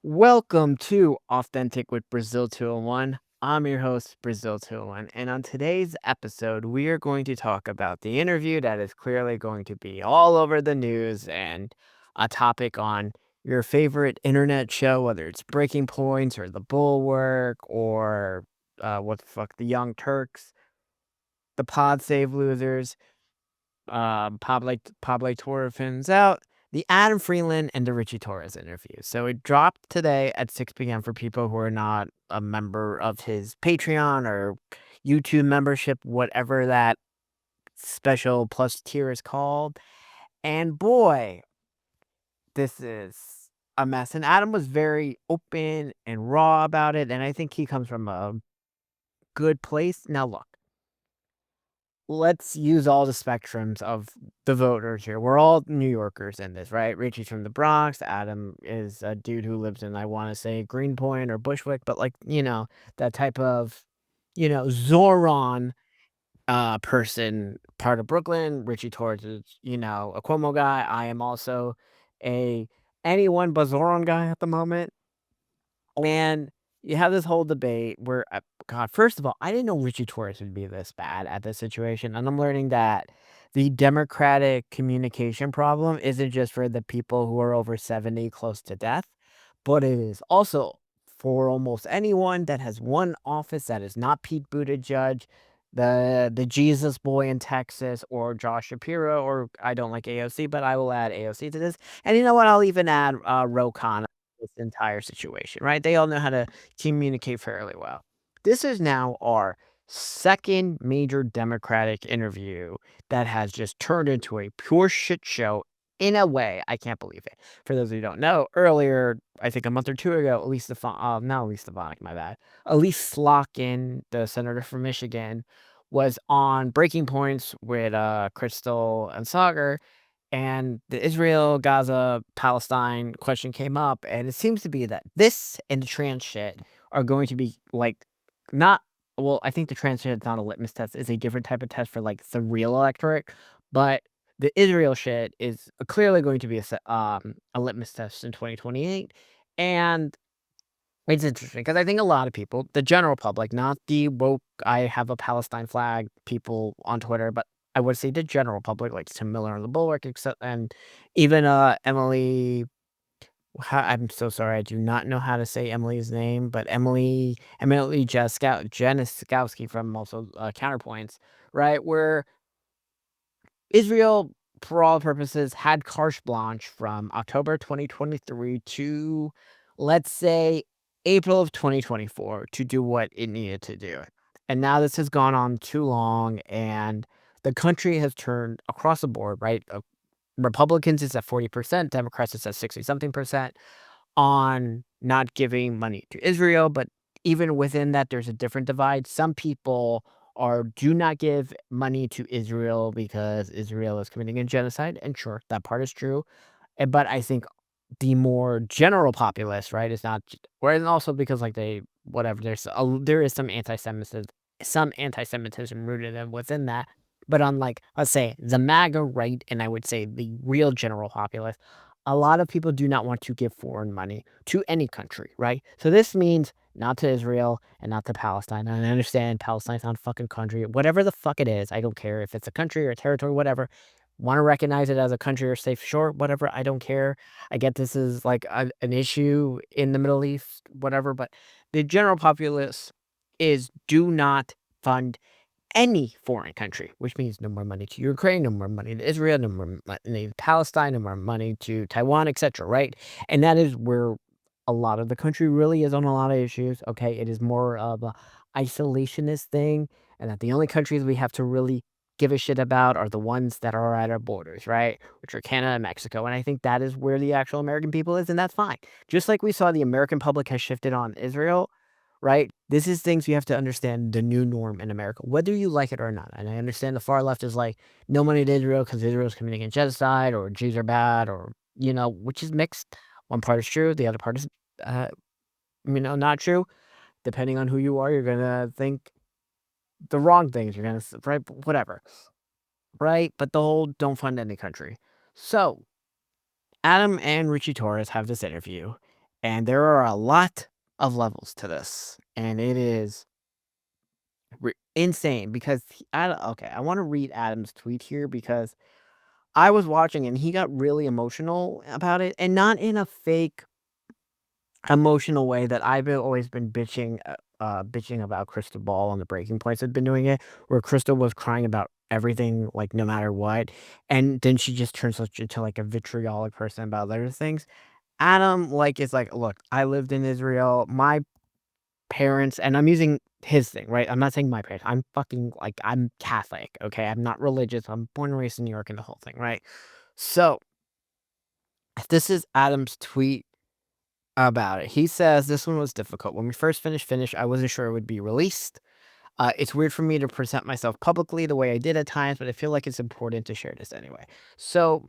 Welcome to Authentic with Brazil 201. I'm your host, Brazil 201, and on today's episode, we are going to talk about the interview that is clearly going to be all over the news and a topic on your favorite internet show, whether it's Breaking Points or The Bulwark or what the fuck, The Young Turks, The Pod Save Losers, Pablo Torres out, the Adam Friedland and the Ritchie Torres interview. So it dropped today at 6 p.m. for people who are not a member of his Patreon or YouTube membership, whatever that special plus tier is called. And boy, this is a mess. And Adam was very open and raw about it. And I think he comes from a good place. Now, look, let's use all the spectrums of the voters here. We're all New Yorkers in this, right? Richie's from the Bronx. Adam is a dude who lives in, I want to say, Greenpoint or Bushwick, but like, that type of, Zoran person, part of Brooklyn. Richie Torres is, a Cuomo guy. I am also a anyone but Zoran guy at the moment. And you have this whole debate where, God, first of all, I didn't know Richie Torres would be this bad at this situation. And I'm learning that the Democratic communication problem isn't just for the people who are over 70 close to death, but it is also for almost anyone that has one office that is not Pete Buttigieg, the Jesus boy in Texas, or Josh Shapiro, or I don't like AOC, but I will add AOC to this. And you know what? I'll even add Ro Khanna this entire situation, right? They all know how to communicate fairly well. This is now our second major Democratic interview that has just turned into a pure shit show in a way. I can't believe it. For those who don't know, earlier, I think a month or two ago, not Elise Stefanik, my bad. Elise Slotkin, the senator from Michigan, was on Breaking Points with Crystal and Sagar, and the Israel, Gaza, Palestine question came up, and it seems to be that this and the trans shit are going to be like not well, I think the trans shit is not a litmus test, it's a different type of test for like the real electorate, but the Israel shit is clearly going to be a litmus test in 2028. And it's interesting because I think a lot of people, the general public, not the woke, I have a Palestine flag people on Twitter, but I would say the general public, like Tim Miller and the Bulwark, except and even Emily. I'm so sorry, I do not know how to say Emily's name, but Emily Janiskowski from also Counterpoints, right? Where Israel, for all purposes, had carte blanche from October 2023 to, let's say, April of 2024 to do what it needed to do. And now this has gone on too long, and the country has turned across the board, right? Republicans is at 40%, Democrats is at 60 something percent on not giving money to Israel, but even within that, there's a different divide. Some people do not give money to Israel because Israel is committing a genocide, and sure, that part is true. But I think the more general populace, right, is not, and also because like there is some anti-Semitism rooted within that. But on like let's say the MAGA right, and I would say the real general populace, a lot of people do not want to give foreign money to any country, right? So this means not to Israel and not to Palestine. And I understand Palestine's not a fucking country, whatever the fuck it is. I don't care if it's a country or a territory, whatever. Want to recognize it as a country or safe shore, whatever. I don't care. I get this is like an issue in the Middle East, whatever. But the general populace is do not fund any foreign country, which means no more money to Ukraine, no more money to Israel, no more money to Palestine, no more money to Taiwan, etc. Right? And that is where a lot of the country really is on a lot of issues. Okay, it is more of a isolationist thing, and that the only countries we have to really give a shit about are the ones that are at our borders, right? Which are Canada and Mexico. And I think that is where the actual American people is, and that's fine. Just like we saw the American public has shifted on Israel, right? This is things you have to understand the new norm in America, whether you like it or not. And I understand the far left is like, no money to Israel because Israel's committing a genocide or Jews are bad or, which is mixed. One part is true, the other part is, uh, not true. Depending on who you are, you're going to think the wrong things. You're going to, right? Whatever, right? But the whole don't fund any country. So Adam and Richie Torres have this interview. And there are a lot of levels to this, and it is insane because okay, I want to read Adam's tweet here because I was watching and he got really emotional about it, and not in a fake emotional way that always been bitching about Crystal Ball and the Breaking Points had been doing it, where Crystal was crying about everything, like, no matter what, and then she just turns such into, like, a vitriolic person about other things. Adam, like, is like, "Look, I lived in Israel, my parents" and I'm using his thing, right? I'm not saying my parents, I'm fucking, like, I'm Catholic, okay? I'm not religious, I'm born and raised in New York and the whole thing, right? So, this is Adam's tweet about it. He says, "This one was difficult. When we first finished, I wasn't sure it would be released. It's weird for me to present myself publicly the way I did at times, but I feel like it's important to share this anyway." So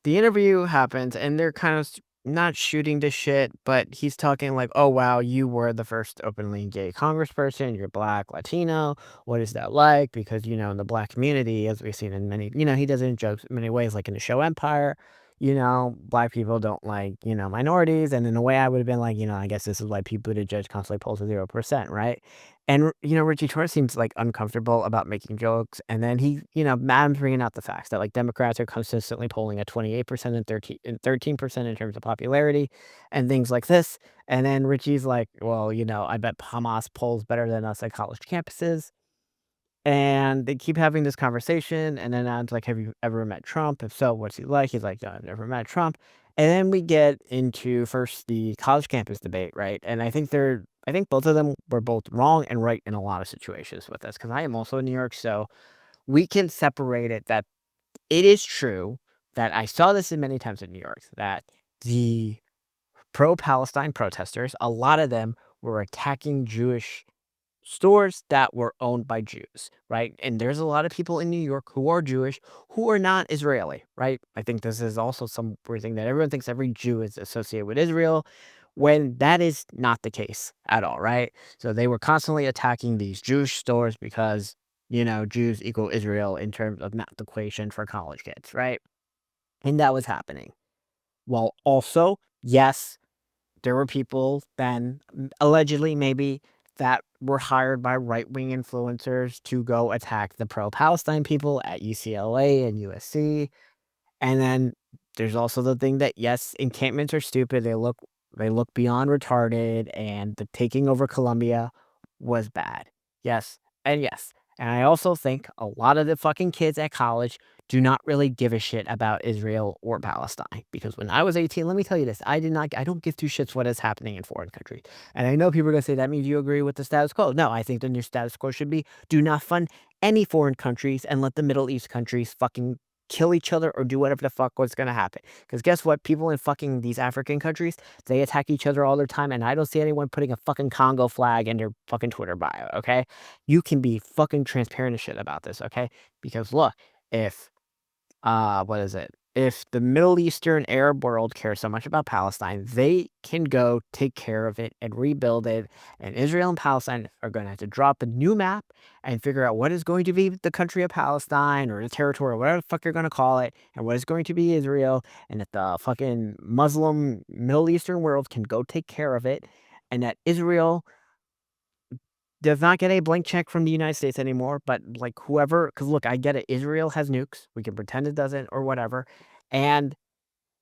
the interview happens, and they're kind of not shooting the shit, but he's talking like, "Oh, wow, you were the first openly gay congressperson. You're black, Latino. What is that like?" Because, in the black community, as we've seen in many, he does it in jokes in many ways, like in the show Empire, black people don't like, minorities. And in a way, I would have been like, I guess this is why people to judge constantly polls to 0%, right? And, Richie Torres seems like uncomfortable about making jokes. And then Madam's bringing out the facts that like Democrats are consistently polling at 28% and 13% in terms of popularity and things like this. And then Richie's like, well, I bet Hamas polls better than us at college campuses. And they keep having this conversation. And then Adam's like, have you ever met Trump? If so, what's he like? He's like, no, I've never met Trump. And then we get into first the college campus debate, right? And I think both of them were both wrong and right in a lot of situations with this because I am also in New York. So we can separate it that it is true that I saw this in many times in New York that the pro-Palestine protesters, a lot of them were attacking Jewish stores that were owned by Jews, right? And there's a lot of people in New York who are Jewish who are not Israeli, right? I think this is also some weird thing that everyone thinks every Jew is associated with Israel when that is not the case at all, right? So they were constantly attacking these Jewish stores because, Jews equal Israel in terms of math equation for college kids, right? And that was happening. While also, yes, there were people then, allegedly maybe, that were hired by right-wing influencers to go attack the pro-Palestine people at UCLA and USC. And then there's also the thing that, yes, encampments are stupid. They look beyond retarded, and the taking over Columbia was bad. Yes, and yes. And I also think a lot of the fucking kids at college do not really give a shit about Israel or Palestine. Because when I was 18, let me tell you this, I don't give two shits what is happening in foreign countries. And I know people are gonna say that means you agree with the status quo. No, I think the new status quo should be do not fund any foreign countries and let the Middle East countries fucking kill each other or do whatever the fuck was gonna happen. Because guess what? People in fucking these African countries, they attack each other all the time, and I don't see anyone putting a fucking Congo flag in their fucking Twitter bio, okay? You can be fucking transparent as shit about this, okay? Because look, if what is it? If the Middle Eastern Arab world cares so much about Palestine, they can go take care of it and rebuild it. And Israel and Palestine are going to have to drop a new map and figure out what is going to be the country of Palestine or the territory, or whatever the fuck you're going to call it, and what is going to be Israel. And that the fucking Muslim Middle Eastern world can go take care of it. And that Israel does not get a blank check from the United States anymore, but, like, whoever, because look, I get it, Israel has nukes, we can pretend it doesn't or whatever, and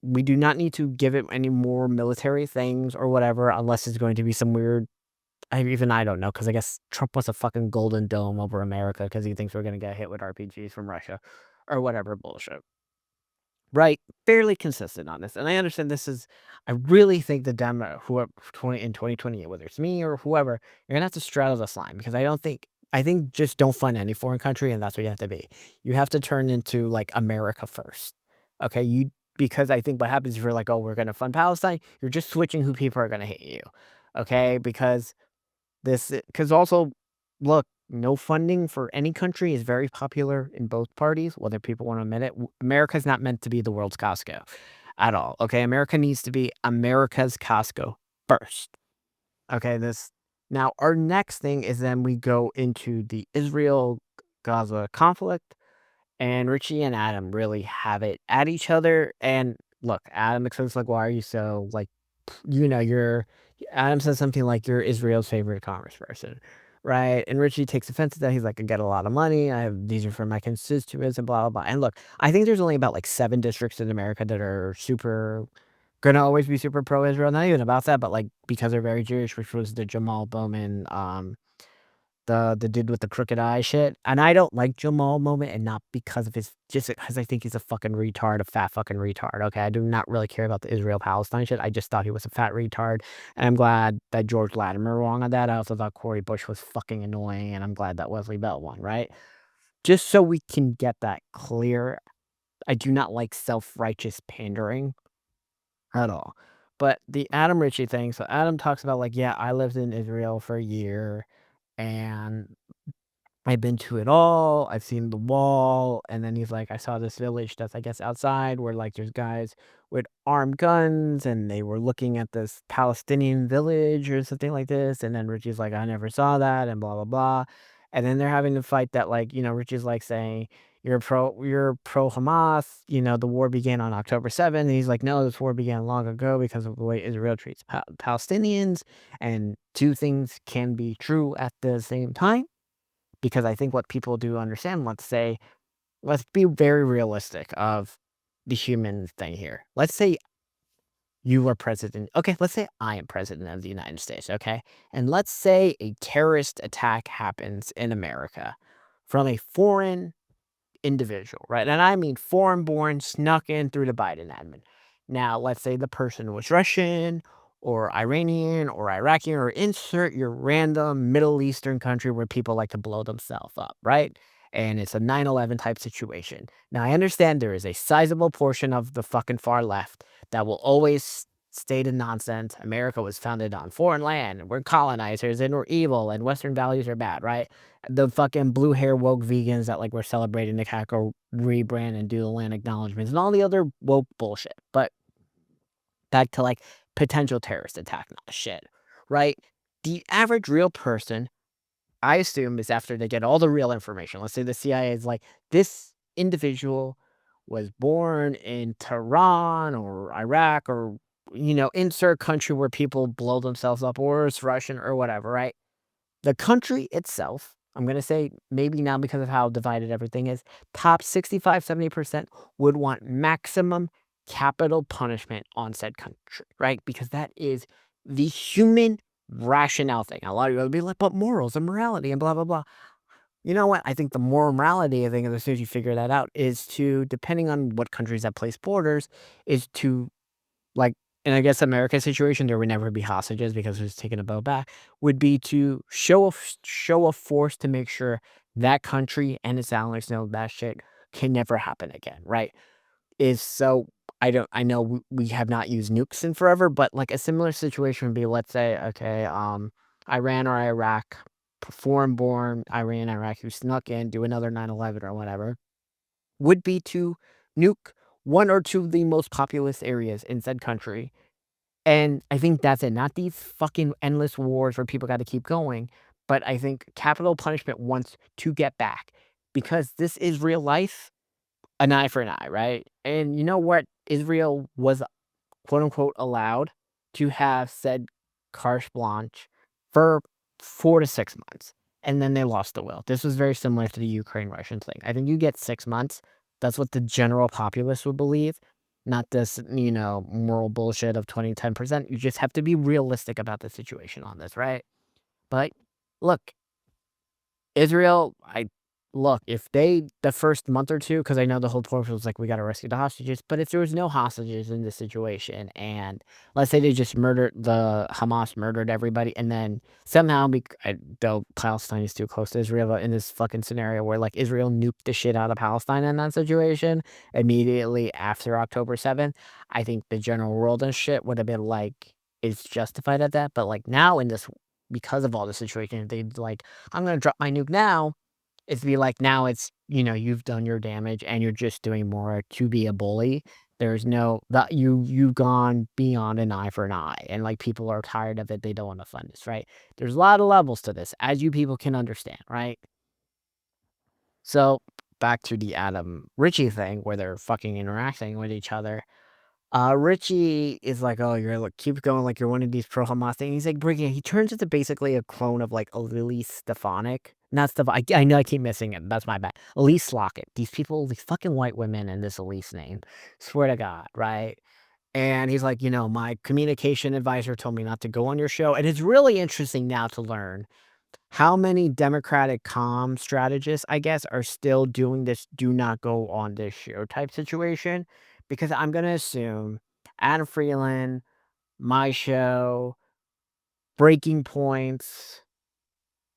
we do not need to give it any more military things or whatever unless it's going to be some weird I don't know, because I guess Trump wants a fucking golden dome over America because he thinks we're gonna get hit with RPGs from Russia or whatever bullshit. Right, fairly consistent on this, and I understand this is I really think the whoever 2028, whether it's me or whoever, you're gonna have to straddle this line because I think just don't fund any foreign country, and that's what you have to be. You have to turn into, like, America first, okay? Because I think what happens if you're like, "Oh, we're gonna fund Palestine," you're just switching who people are gonna hate you, okay? Because also, look, no funding for any country is very popular in both parties, whether people want to admit it. America's not meant to be the world's Costco at all. Okay. America needs to be America's Costco first. Okay. Now, our next thing is then we go into the Israel Gaza conflict, and Richie and Adam really have it at each other. And look, Adam explains, like, why are you so, like, you're Adam says something like you're Israel's favorite congressperson, right? And Ritchie takes offense to that. He's like, I get a lot of money. These are for my constituents and blah blah blah. And look, I think there's only about like 7 districts in America that are super gonna always be super pro-Israel. Not even about that, but like because they're very Jewish, which was the Jamal Bowman, the dude with the crooked eye shit. And I don't like Jamal Moment, and not because of his, just because I think he's a fucking retard, a fat fucking retard. Okay, I do not really care about the Israel Palestine shit. I just thought he was a fat retard, and I'm glad that George Latimer wrong on that. I also thought Cory Bush was fucking annoying, and I'm glad that Wesley Bell won. Right, just so we can get that clear. I do not like self-righteous pandering at all. But the Adam Ritchie thing. So Adam talks about like, yeah, I lived in Israel for a year, and I've been to it all. I've seen the wall. And then he's like, I saw this village that's, I guess, outside where like there's guys with armed guns and they were looking at this Palestinian village or something like this. And then Richie's like, I never saw that and blah, blah, blah. And then they're having the fight that like, Richie's like saying, you're pro Hamas, the war began on October 7th. And he's like, no, this war began long ago because of the way Israel treats Palestinians. And two things can be true at the same time. Because I think what people do understand, let's be very realistic of the human thing here. Let's say you are president. Okay, let's say I am president of the United States, okay? And let's say a terrorist attack happens in America from a foreign individual, right? And I mean foreign born, snuck in through the Biden admin. Now, let's say the person was Russian or Iranian or Iraqi, or insert your random Middle Eastern country where people like to blow themselves up, right? And it's a 9/11 type situation. Now, I understand there is a sizable portion of the fucking far left that will always state in nonsense. America was founded on foreign land, and we're colonizers, and we're evil, and Western values are bad, right? The fucking blue hair woke vegans that like were celebrating the Caco rebrand and do the land acknowledgments and all the other woke bullshit. But back to like potential terrorist attack, not shit, right? The average real person, I assume, is after they get all the real information. Let's say the CIA is like, this individual was born in Tehran or Iraq or, insert country where people blow themselves up, or it's Russian or whatever, right? The country itself, I'm going to say maybe now because of how divided everything is, top 65-70% would want maximum capital punishment on said country, right? Because that is the human rationale thing. A lot of you will be like, but morals and morality and blah, blah, blah. You know what? I think the moral morality, I think, as soon as you figure that out, is to, depending on what countries that place borders, is to like, and I guess America's situation, there would never be hostages because it was taking a boat back, would be to show a force to make sure that country and its allies know that shit can never happen again, right? Is so I know we have not used nukes in forever, but like a similar situation would be, let's say, okay, Iran or Iraq, foreign born Iran, Iraq who snuck in, do another 9/11 or whatever, would be to nuke one or two of the most populous areas in said country. And I think that's it. Not these fucking endless wars where people got to keep going, but I think capital punishment wants to get back because this is real life, an eye for an eye, right? And you know what? Israel was, quote unquote, allowed to have said carte blanche for 4 to 6 months. And then they lost the will. This was very similar to the Ukraine Russian thing. I think you get 6 months. That's what the general populace would believe. Not this, moral bullshit of 10%. You just have to be realistic about the situation on this, right? But look, Israel, if they, the first month or two, because I know the whole point was like, we got to rescue the hostages, but if there was no hostages in this situation, and let's say they just Hamas murdered everybody, and then somehow, though Palestine is too close to Israel, but in this fucking scenario where like Israel nuked the shit out of Palestine in that situation, immediately after October 7th, I think the general world and shit would have been like, it's justified at that, but like now in this, because of all the situation, they'd like, I'm going to drop my nuke now. It's be like, now it's, you've done your damage and you're just doing more to be a bully. There's no, that you've gone beyond an eye for an eye. And like people are tired of it. They don't want to fund this, right? There's a lot of levels to this, as you people can understand, right? So back to the Adam Ritchie thing where they're fucking interacting with each other. Ritchie is like, "Oh, you're like keep going like you're one of these pro Hamas things." He's like bringing he turns into basically a clone of like Elise Stefanik. Not Steph I know I keep missing it. That's my bad. Elise Lockett. These people, these fucking white women and this Elise name. Swear to God, right? And he's like, my communication advisor told me not to go on your show. And it's really interesting now to learn how many Democratic comm strategists, I guess, are still doing this do not go on this show type situation. Because I'm going to assume Adam Freeland, my show, Breaking Points,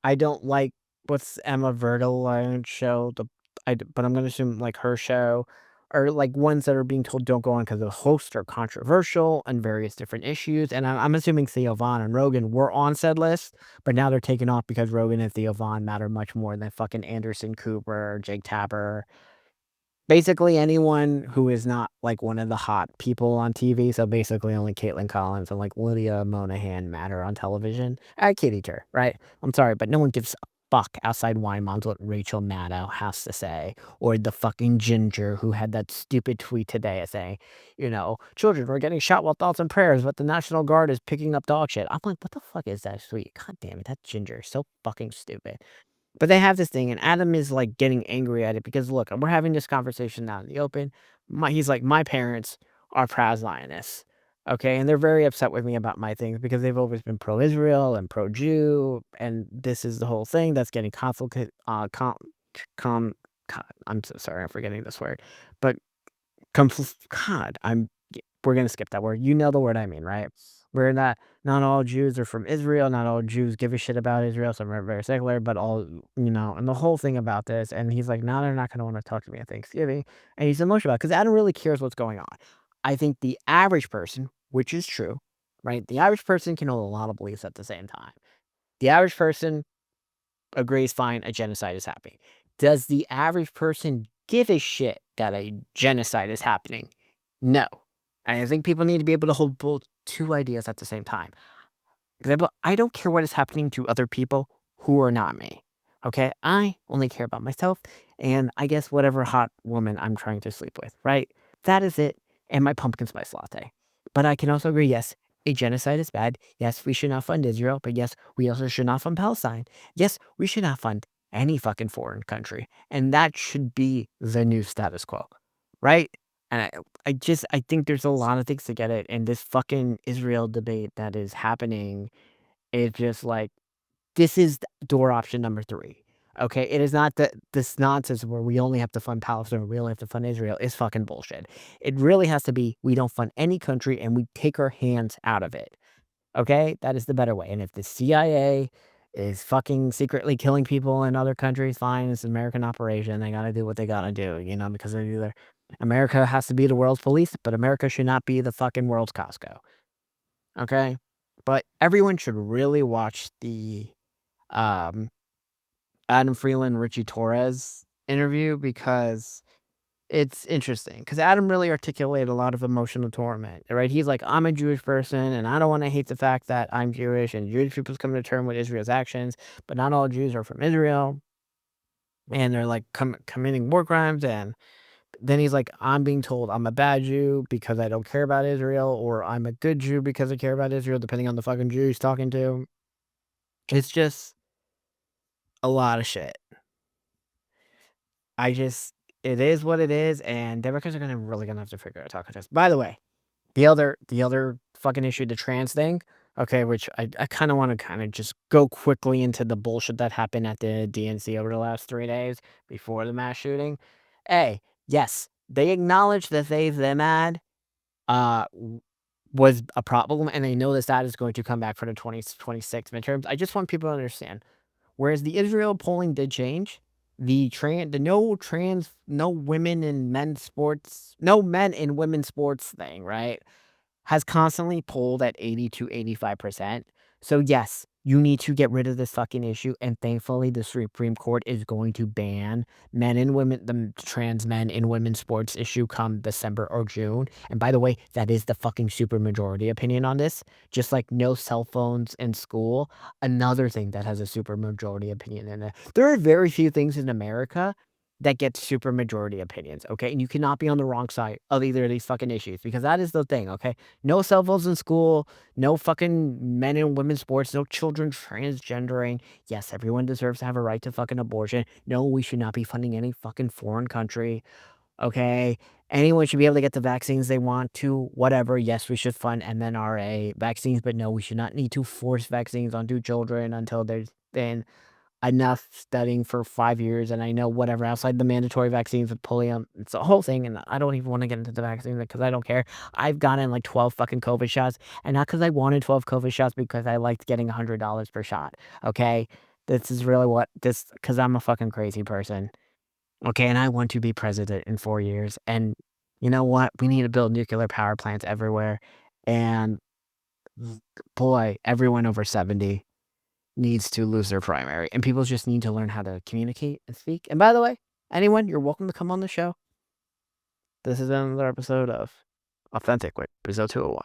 I don't like what's Emma Verdelaine's show, but I'm gonna assume, like, her show are, like, ones that are being told don't go on because the hosts are controversial and various different issues, and I'm assuming Theo Von and Rogan were on said list, but now they're taken off because Rogan and Theo Von matter much more than fucking Anderson Cooper, Jake Tapper. Basically, anyone who is not, like, one of the hot people on TV, so basically only Caitlin Collins and, like, Lydia Monahan matter on television. I kid each her, right? I'm sorry, but no one gives a fuck outside wine moms what Rachel Maddow has to say, or the fucking ginger who had that stupid tweet today saying, "Children were getting shot while thoughts and prayers, but the National Guard is picking up dog shit." I'm like, "What the fuck is that tweet? God damn it, that ginger is so fucking stupid." But they have this thing, and Adam is, like, getting angry at it because, look, we're having this conversation out in the open. He's like, "My parents are proud Zionists, okay? And they're very upset with me about my things because they've always been pro-Israel and pro-Jew, and this is the whole thing that's getting conflict com co I'm so sorry, I'm forgetting this word, but God, we're gonna skip that word. You know the word I mean, right? Where not all Jews are from Israel, not all Jews give a shit about Israel, some are very secular, but all and the whole thing about this, and he's like, "Now they're not gonna wanna talk to me at Thanksgiving," and he's emotional about it, 'cause Adam really cares what's going on. I think the average person, which is true, right? The average person can hold a lot of beliefs at the same time. The average person agrees, fine, a genocide is happening. Does the average person give a shit that a genocide is happening? No. And I think people need to be able to hold both two ideas at the same time. Example, I don't care what is happening to other people who are not me. Okay? I only care about myself and I guess whatever hot woman I'm trying to sleep with, right? That is it. And my pumpkin spice latte. But I can also agree, yes, a genocide is bad. Yes, we should not fund Israel, but yes, we also should not fund Palestine. Yes, we should not fund any fucking foreign country. And that should be the new status quo. Right? And I think there's a lot of things to get it. And this fucking Israel debate that is happening is just like this is door option number 3. Okay? It is not that this nonsense where we only have to fund Palestine or we only have to fund Israel is fucking bullshit. It really has to be we don't fund any country and we take our hands out of it. Okay? That is the better way. And if the CIA is fucking secretly killing people in other countries, fine, it's an American operation. They gotta do what they gotta do, because they're either America has to be the world's police, but America should not be the fucking world's Costco. Okay? But everyone should really watch the um Adam Freeland, Ritchie Torres interview because it's interesting. Because Adam really articulated a lot of emotional torment, right? He's like, "I'm a Jewish person, and I don't wanna hate the fact that I'm Jewish, and Jewish people's coming to terms with Israel's actions, but not all Jews are from Israel, and they're, like, committing war crimes," and then he's like, "I'm being told I'm a bad Jew because I don't care about Israel, or I'm a good Jew because I care about Israel," depending on the fucking Jew he's talking to. It's just a lot of shit. I just it is what it is, and Democrats are really gonna have to figure out how to this. By the way, the other fucking issue, the trans thing, okay, which I kinda wanna kinda just go quickly into the bullshit that happened at the DNC over the last 3 days before the mass shooting. A, yes, they acknowledged that them ad, w was a problem, and they know this ad is going to come back for the 2026 midterms. I just want people to understand. Whereas the Israel polling did change, the no women in men's sports no men in women's sports thing, right, has constantly polled at 80 to 85%. So, yes, you need to get rid of this fucking issue, and thankfully, the Supreme Court is going to ban the trans men in women's sports issue come December or June, and by the way, that is the fucking super majority opinion on this, just like no cell phones in school, another thing that has a super majority opinion in it. There are very few things in America that gets super majority opinions, okay? And you cannot be on the wrong side of either of these fucking issues because that is the thing, okay? No cell phones in school, no fucking men and women's sports, no children transgendering. Yes, everyone deserves to have a right to fucking abortion. No, we should not be funding any fucking foreign country, okay? Anyone should be able to get the vaccines they want to, whatever. Yes, we should fund MNRA vaccines, but no, we should not need to force vaccines onto children until there's been enough studying for 5 years, and I know whatever outside the mandatory vaccines with polio, it's a whole thing, and I don't even wanna get into the vaccine because I don't care. I've gotten, like, 12 fucking COVID shots, and not because I wanted 12 COVID shots, because I liked getting $100 per shot, okay? This is really what this because 'cause I'm a fucking crazy person, okay, and I want to be president in 4 years, and you know what? We need to build nuclear power plants everywhere, and boy, everyone over 70 needs to lose their primary, and people just need to learn how to communicate and speak. And by the way, anyone, you're welcome to come on the show. This is another episode of Authentic with episode 201.